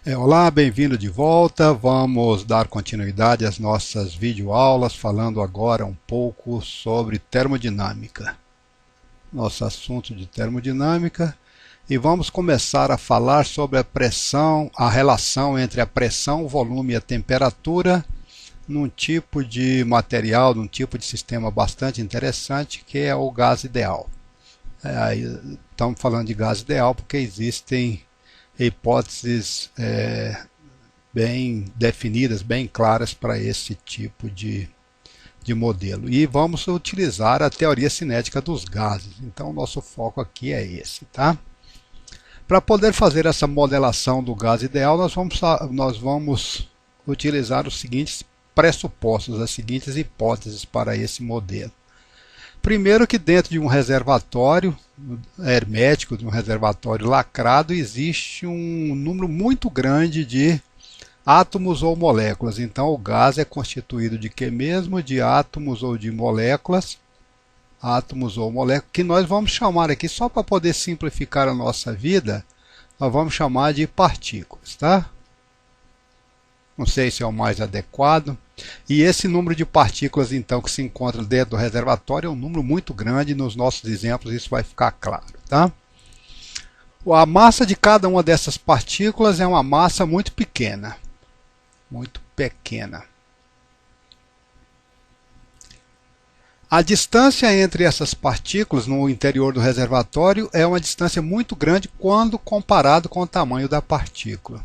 Olá, bem-vindo de volta. Vamos dar continuidade às nossas videoaulas, falando agora um pouco sobre termodinâmica. Nosso assunto de termodinâmica. E vamos começar a falar sobre a pressão, a relação entre a pressão, o volume e a temperatura num tipo de material, num tipo de sistema bastante interessante, que é o gás ideal. Estamos falando de gás ideal porque existem hipóteses bem definidas, bem claras para esse tipo de modelo. E vamos utilizar a teoria cinética dos gases. Então, o nosso foco aqui é esse, tá? Para poder fazer essa modelação do gás ideal, nós vamos utilizar os seguintes pressupostos, as seguintes hipóteses para esse modelo. Primeiro, que dentro de um reservatório hermético, de um reservatório lacrado, existe um número muito grande de átomos ou moléculas. Então, o gás é constituído de quê mesmo? De átomos ou de moléculas. Átomos ou moléculas, que nós vamos chamar aqui, só para poder simplificar a nossa vida, nós vamos chamar de partículas, tá? Não sei se é o mais adequado. E esse número de partículas, então, que se encontra dentro do reservatório é um número muito grande. Nos nossos exemplos isso vai ficar claro, tá? A massa de cada uma dessas partículas é uma massa muito pequena. Muito pequena. A distância entre essas partículas no interior do reservatório é uma distância muito grande quando comparado com o tamanho da partícula.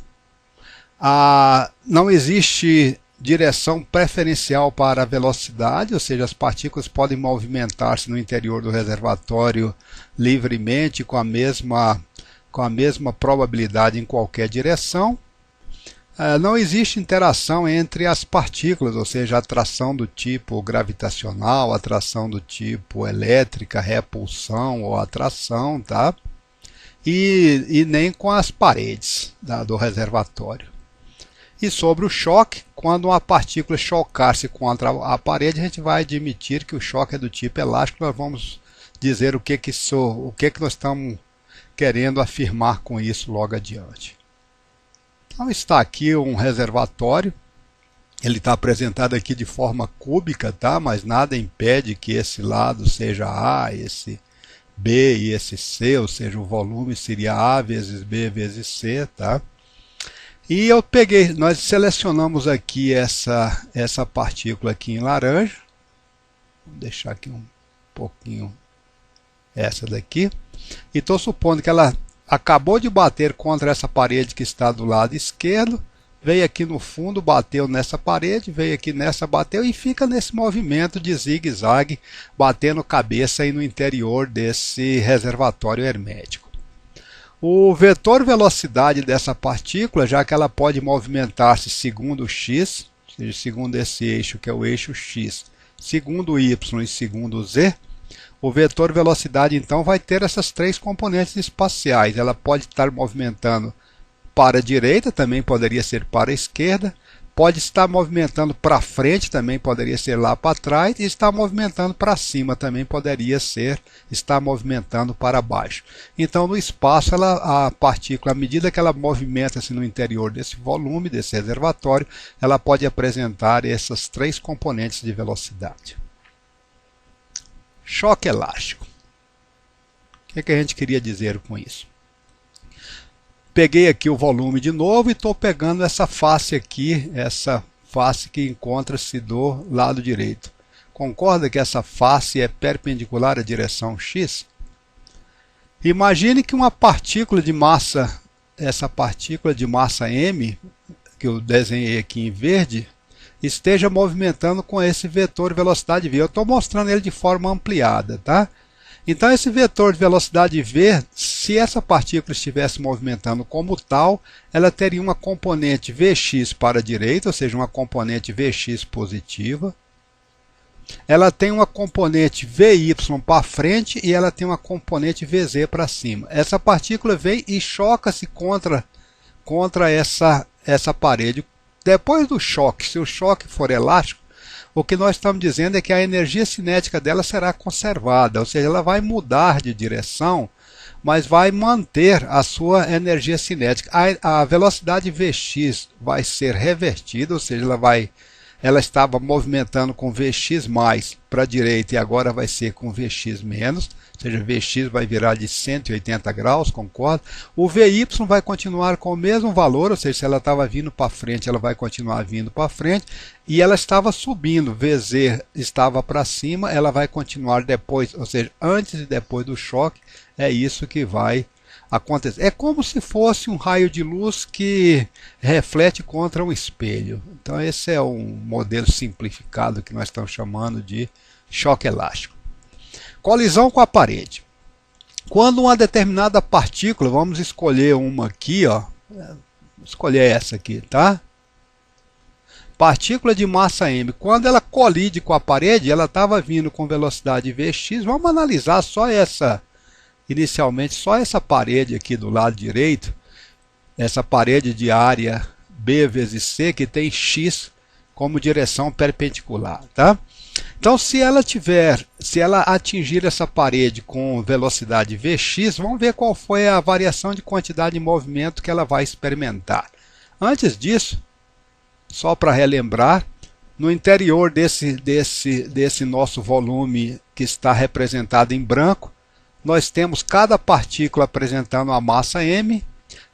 Não existe direção preferencial para a velocidade, ou seja, as partículas podem movimentar-se no interior do reservatório livremente com a mesma probabilidade em qualquer direção. Não existe interação entre as partículas, ou seja, atração do tipo gravitacional, atração do tipo elétrica, repulsão ou atração, tá? E nem com as paredes do reservatório. E sobre o choque, quando uma partícula chocar-se contra a parede, a gente vai admitir que o choque é do tipo elástico. Nós vamos dizer o que nós estamos querendo afirmar com isso logo adiante. Então está aqui um reservatório. Ele está apresentado aqui de forma cúbica, tá? Mas nada impede que esse lado seja A, esse B e esse C, ou seja, o volume seria A vezes B vezes C, tá? E nós selecionamos aqui essa partícula aqui em laranja. Vou deixar aqui um pouquinho essa daqui. E estou supondo que ela acabou de bater contra essa parede que está do lado esquerdo, veio aqui no fundo, bateu nessa parede, veio aqui nessa, bateu e fica nesse movimento de zigue-zague, batendo cabeça aí no interior desse reservatório hermético. O vetor velocidade dessa partícula, já que ela pode movimentar-se segundo o x, ou seja, segundo esse eixo que é o eixo x, segundo o y e segundo o z, o vetor velocidade então vai ter essas três componentes espaciais. Ela pode estar movimentando para a direita, também poderia ser para a esquerda, pode estar movimentando para frente, também poderia ser lá para trás, e estar movimentando para cima, também poderia ser estar movimentando para baixo. Então, no espaço, a partícula, à medida que ela movimenta-se no interior desse volume, desse reservatório, ela pode apresentar essas três componentes de velocidade. Choque elástico. O que a gente queria dizer com isso? Peguei aqui o volume de novo e estou pegando essa face aqui, essa face que encontra-se do lado direito. Concorda que essa face é perpendicular à direção x? Imagine que uma partícula de massa, essa partícula de massa m, que eu desenhei aqui em verde, esteja movimentando com esse vetor velocidade v. Eu estou mostrando ele de forma ampliada, tá? Então, esse vetor de velocidade v, se essa partícula estivesse movimentando como tal, ela teria uma componente Vx para a direita, ou seja, uma componente Vx positiva. Ela tem uma componente Vy para frente e ela tem uma componente Vz para cima. Essa partícula vem e choca-se contra essa parede. Depois do choque, se o choque for elástico, o que nós estamos dizendo é que a energia cinética dela será conservada, ou seja, ela vai mudar de direção, mas vai manter a sua energia cinética. A velocidade Vx vai ser revertida, ou seja, ela estava movimentando com Vx mais para a direita e agora vai ser com Vx menos, ou seja, Vx vai virar de 180 graus, concorda? O Vy vai continuar com o mesmo valor, ou seja, se ela estava vindo para frente, ela vai continuar vindo para frente, e ela estava subindo, Vz estava para cima, ela vai continuar depois, ou seja, antes e depois do choque, é isso que vai acontecer. É como se fosse um raio de luz que reflete contra um espelho. Então esse é um modelo simplificado que nós estamos chamando de choque elástico. Colisão com a parede. Quando uma determinada partícula, vamos escolher uma aqui, ó, escolher essa aqui, tá? Partícula de massa m, quando ela colide com a parede, ela estava vindo com velocidade Vx, vamos analisar só essa, inicialmente só essa parede aqui do lado direito, essa parede de área B vezes C, que tem x como direção perpendicular, tá? Então, se ela atingir essa parede com velocidade Vx, vamos ver qual foi a variação de quantidade de movimento que ela vai experimentar. Antes disso, só para relembrar, no interior desse nosso volume que está representado em branco, nós temos cada partícula apresentando a massa m,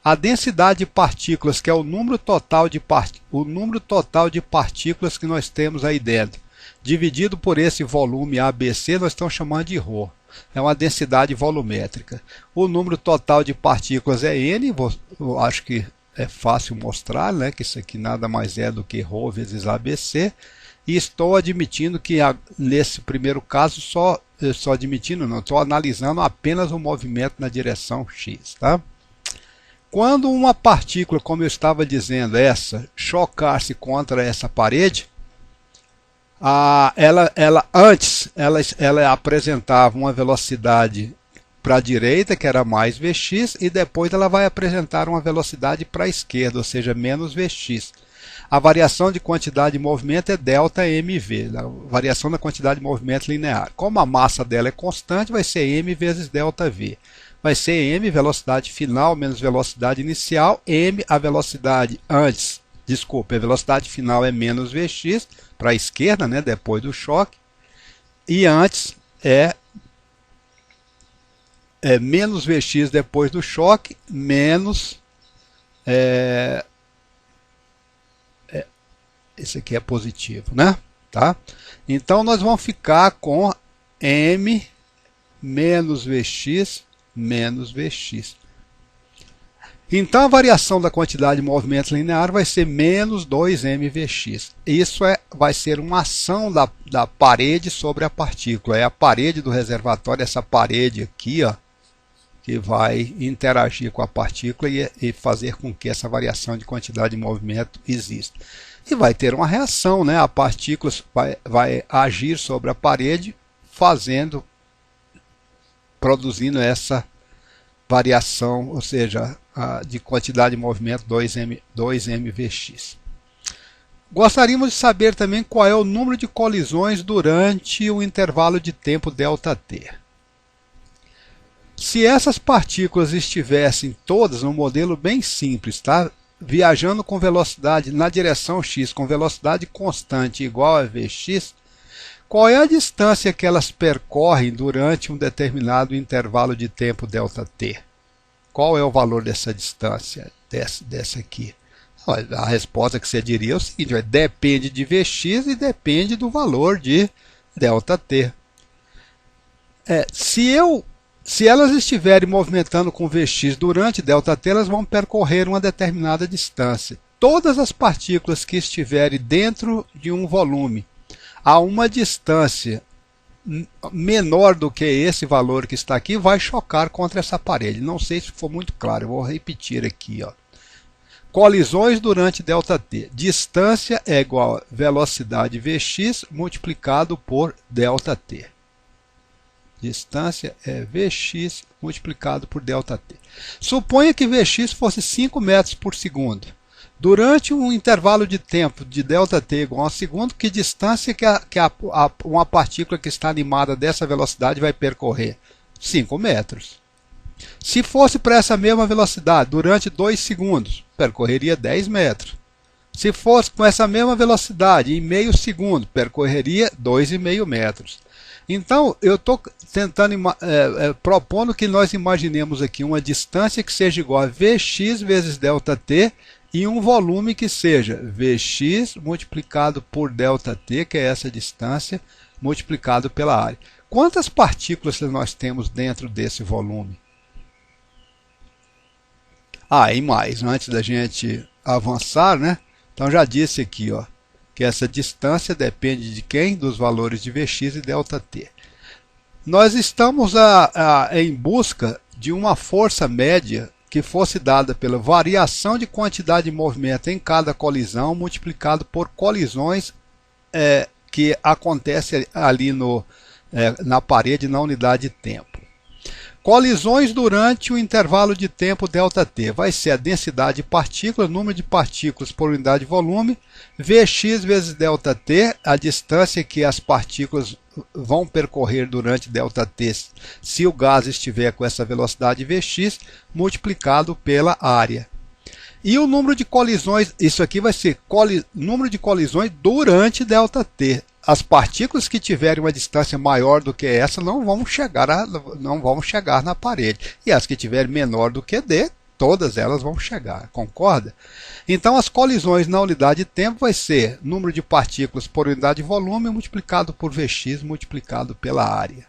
a densidade de partículas, que é o número total de partículas que nós temos aí dentro, dividido por esse volume ABC, nós estamos chamando de ρ. É uma densidade volumétrica. O número total de partículas é N, eu acho que é fácil mostrar, né, que isso aqui nada mais é do que ρ vezes ABC. E estou admitindo que nesse primeiro caso, estou analisando apenas o movimento na direção x. Tá? Quando uma partícula, como eu estava dizendo, chocar-se contra essa parede, ela apresentava uma velocidade para a direita, que era mais Vx, e depois ela vai apresentar uma velocidade para a esquerda, ou seja, menos Vx. A variação de quantidade de movimento é ΔmV, a variação da quantidade de movimento linear. Como a massa dela é constante, vai ser m vezes ΔV. Vai ser m, velocidade final, menos velocidade inicial, m, a velocidade a velocidade final é menos Vx, para a esquerda, né, depois do choque, e antes é menos Vx depois do choque, menos esse aqui é positivo, né? Tá? Então nós vamos ficar com m menos Vx menos Vx. Então a variação da quantidade de movimento linear vai ser menos 2mVx. Isso vai ser uma ação da parede sobre a partícula. É a parede do reservatório, essa parede aqui, ó, que vai interagir com a partícula e fazer com que essa variação de quantidade de movimento exista. E vai ter uma reação, né? A partícula vai agir sobre a parede, produzindo essa variação, ou seja, de quantidade de movimento 2mVx. Gostaríamos de saber também qual é o número de colisões durante o intervalo de tempo ΔT. Se essas partículas estivessem todas num modelo bem simples, tá? Viajando com velocidade na direção x com velocidade constante igual a Vx, qual é a distância que elas percorrem durante um determinado intervalo de tempo ΔT? Qual é o valor dessa distância, dessa aqui? A resposta que você diria é o seguinte, depende de Vx e depende do valor de ΔT. Se elas estiverem movimentando com Vx durante ΔT, elas vão percorrer uma determinada distância. Todas as partículas que estiverem dentro de um volume a uma distância menor do que esse valor que está aqui, vai chocar contra essa parede. Não sei se ficou muito claro, eu vou repetir aqui. Ó. Colisões durante ΔT. Distância é igual a velocidade Vx multiplicado por ΔT. Distância é Vx multiplicado por ΔT. Suponha que Vx fosse 5 metros por segundo. Durante um intervalo de tempo de ΔT igual a segundo, que distância que uma partícula que está animada dessa velocidade vai percorrer? 5 metros. Se fosse para essa mesma velocidade durante 2 segundos, percorreria 10 metros. Se fosse com essa mesma velocidade em meio segundo, percorreria 2,5 metros. Então, eu estou tentando, propondo que nós imaginemos aqui uma distância que seja igual a Vx vezes ΔT e um volume que seja Vx multiplicado por ΔT, que é essa distância, multiplicado pela área. Quantas partículas nós temos dentro desse volume? E mais, antes da gente avançar, né? Então já disse aqui, ó, que essa distância depende de quem? Dos valores de Vx e ΔT. Nós estamos em busca de uma força média que fosse dada pela variação de quantidade de movimento em cada colisão, multiplicado por colisões que acontecem ali na parede na unidade de tempo. Colisões durante o intervalo de tempo ΔT vai ser a densidade de partículas, número de partículas por unidade de volume, Vx vezes ΔT, a distância que as partículas vão percorrer durante ΔT se o gás estiver com essa velocidade Vx, multiplicado pela área. E o número de colisões, isso aqui vai ser número de colisões durante ΔT. As partículas que tiverem uma distância maior do que essa não vão chegar na parede. E as que tiverem menor do que D, todas elas vão chegar, concorda? Então as colisões na unidade de tempo vai ser número de partículas por unidade de volume multiplicado por Vx multiplicado pela área.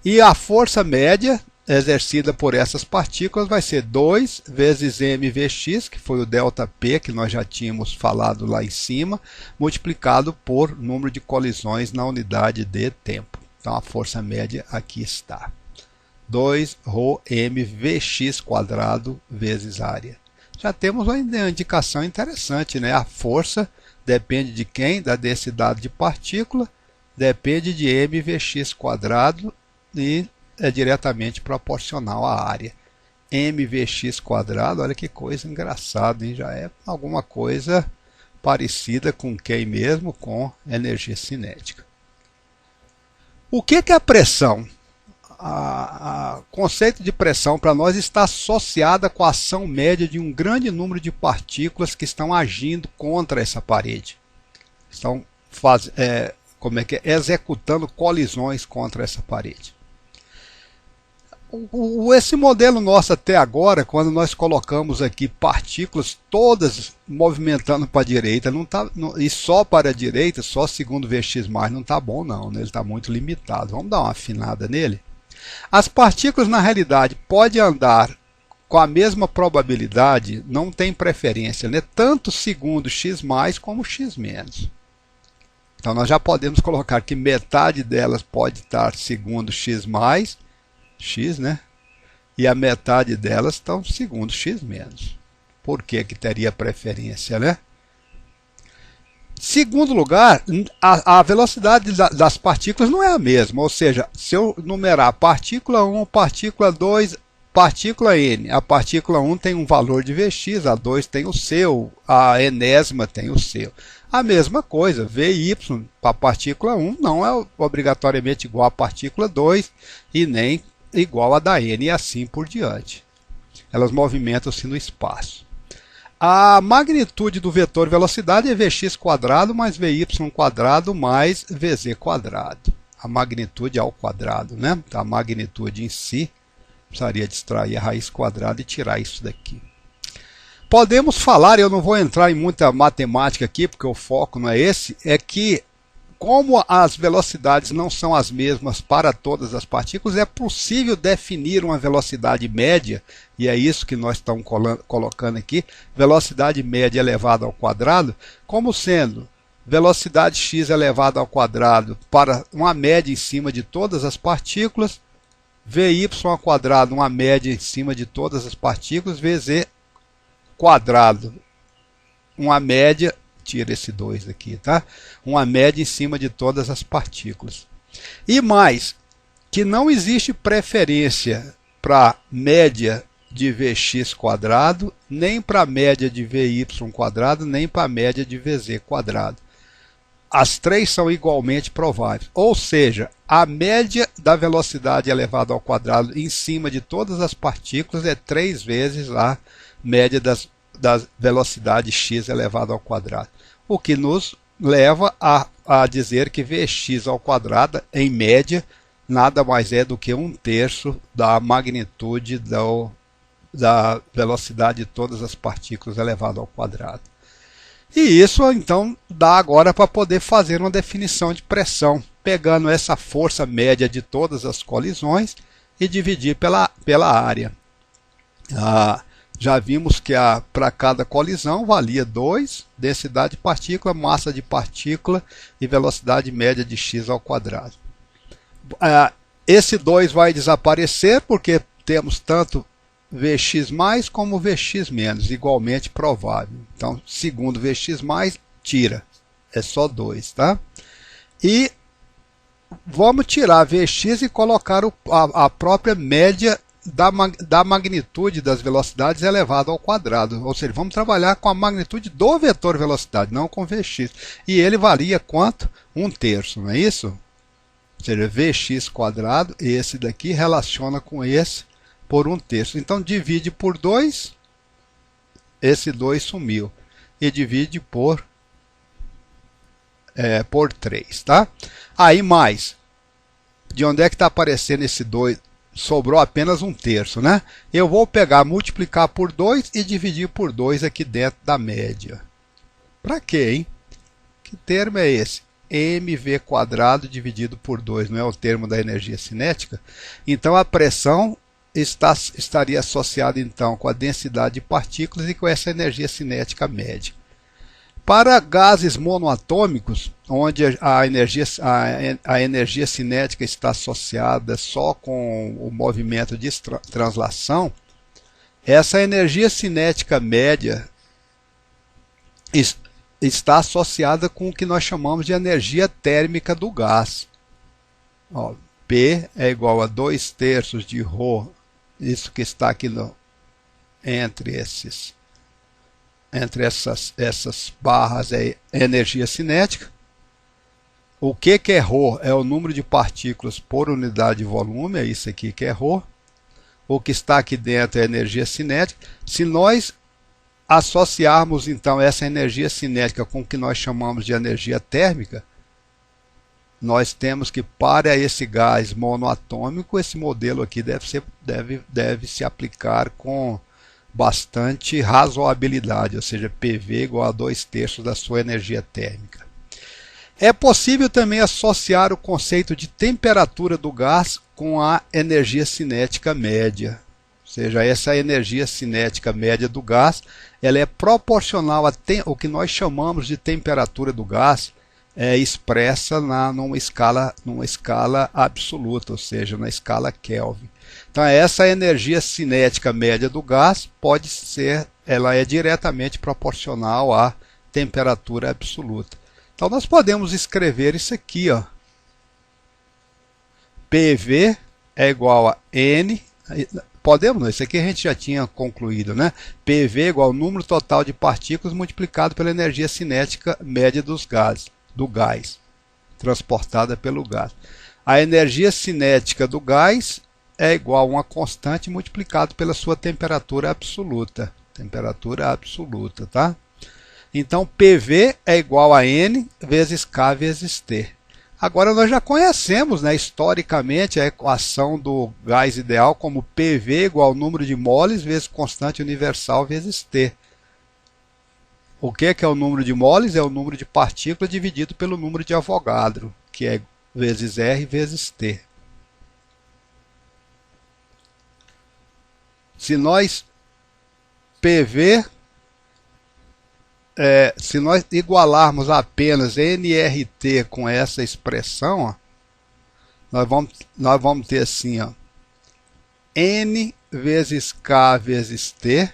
E a força média exercida por essas partículas vai ser 2 vezes mVx, que foi o ΔP que nós já tínhamos falado lá em cima, multiplicado por número de colisões na unidade de tempo. Então a força média aqui está. 2 ρ mVx² vezes área. Já temos uma indicação interessante, né? A força depende de quem? Da densidade de partícula, depende de mVx² e é diretamente proporcional à área. mVx², olha que coisa engraçada, hein? Já é alguma coisa parecida com quem mesmo? Com energia cinética. O que é a pressão? O conceito de pressão para nós está associada com a ação média de um grande número de partículas que estão agindo contra essa parede. Estão executando colisões contra essa parede. Esse modelo nosso até agora, quando nós colocamos aqui partículas todas movimentando para a direita, e só para a direita, só segundo Vx+, não está bom não, né? Ele está muito limitado. Vamos dar uma afinada nele? As partículas na realidade podem andar com a mesma probabilidade, não tem preferência, né? Tanto segundo x+, como x-. Então nós já podemos colocar que metade delas pode estar segundo x+, x, né? E a metade delas estão segundo x-. Por que teria preferência, né? Segundo lugar, a velocidade das partículas não é a mesma, ou seja, se eu numerar partícula 1, partícula 2, partícula n, a partícula 1 tem um valor de Vx, a 2 tem o seu, a enésima tem o seu. A mesma coisa, Vy para a partícula 1 não é obrigatoriamente igual à partícula 2 e nem igual a da n e assim por diante. Elas movimentam-se no espaço. A magnitude do vetor velocidade é Vx² mais Vy² mais Vz². A magnitude ao quadrado, né? A magnitude em si, precisaria extrair a raiz quadrada e tirar isso daqui. Podemos falar, eu não vou entrar em muita matemática aqui, porque o foco não é esse, é que como as velocidades não são as mesmas para todas as partículas, é possível definir uma velocidade média, e é isso que nós estamos colocando aqui, velocidade média elevada ao quadrado, como sendo velocidade x elevada ao quadrado para uma média em cima de todas as partículas, Vy ao quadrado, uma média em cima de todas as partículas, Vz quadrado, uma média, tira esse 2 aqui, tá? Uma média em cima de todas as partículas. E mais, que não existe preferência para média de Vx², nem para média de Vy², nem para média de Vz². as três são igualmente prováveis. Ou seja, a média da velocidade elevada ao quadrado em cima de todas as partículas é 3 vezes a média da velocidade x elevado ao quadrado. O que nos leva a dizer que Vx ao quadrado, em média, nada mais é do que 1/3 da magnitude da velocidade de todas as partículas elevado ao quadrado. E isso, então, dá agora para poder fazer uma definição de pressão, pegando essa força média de todas as colisões e dividir pela área. Já vimos que para cada colisão valia 2, densidade de partícula, massa de partícula e velocidade média de x ao quadrado. Esse 2 vai desaparecer porque temos tanto Vx mais como Vx menos, igualmente provável. Então, segundo Vx mais, tira. É só 2, tá? E vamos tirar Vx e colocar a própria média da magnitude das velocidades elevado ao quadrado. Ou seja, vamos trabalhar com a magnitude do vetor velocidade, não com Vx. E ele varia quanto? 1/3, não é isso? Ou seja, Vx quadrado, esse daqui relaciona com esse por 1/3. Então, divide por 2, esse 2 sumiu. E divide por 3, tá? Aí mais, de onde é que está aparecendo esse 2? Sobrou apenas 1/3, né? Eu vou pegar, multiplicar por 2 e dividir por 2 aqui dentro da média. Para quê, hein? Que termo é esse? mv quadrado dividido por 2, não é o termo da energia cinética? Então, a pressão estaria associada então com a densidade de partículas e com essa energia cinética média. Para gases monoatômicos, onde a energia cinética está associada só com o movimento de translação, essa energia cinética média está associada com o que nós chamamos de energia térmica do gás. Ó, P é igual a 2/3 de ρ, isso que está aqui entre essas barras é energia cinética. O que é ρ? É o número de partículas por unidade de volume, é isso aqui que é ρ. O que está aqui dentro é energia cinética. Se nós associarmos então essa energia cinética com o que nós chamamos de energia térmica, nós temos que para esse gás monoatômico, esse modelo aqui deve se aplicar com bastante razoabilidade, ou seja, PV igual a 2/3 da sua energia térmica. É possível também associar o conceito de temperatura do gás com a energia cinética média. Ou seja, essa energia cinética média do gás, ela é proporcional ao que nós chamamos de temperatura do gás, expressa numa escala absoluta, ou seja, na escala Kelvin. Então, essa energia cinética média do gás ela é diretamente proporcional à temperatura absoluta. Então, nós podemos escrever isso aqui, ó. PV é igual a N. Podemos não, isso aqui a gente já tinha concluído, né? PV é igual ao número total de partículas multiplicado pela energia cinética média do gás, transportada pelo gás. A energia cinética do gás é igual a uma constante multiplicado pela sua temperatura absoluta. Temperatura absoluta, tá? Então, PV é igual a N vezes K vezes T. Agora, nós já conhecemos, né, historicamente, a equação do gás ideal como PV igual ao número de moles vezes constante universal vezes T. O que é o número de moles? É o número de partículas dividido pelo número de Avogadro, que é vezes R vezes T. Se nós se nós igualarmos apenas nRT com essa expressão, ó, nós vamos ter assim, ó, N vezes K vezes T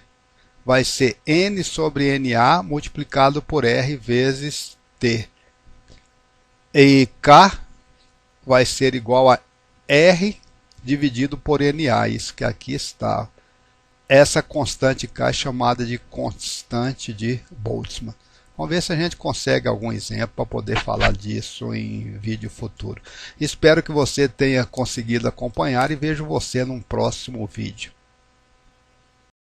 vai ser N sobre NA multiplicado por R vezes T. E K vai ser igual a R dividido por NA, isso que aqui está. Essa constante K é chamada de constante de Boltzmann. Vamos ver se a gente consegue algum exemplo para poder falar disso em vídeo futuro. Espero que você tenha conseguido acompanhar e vejo você num próximo vídeo.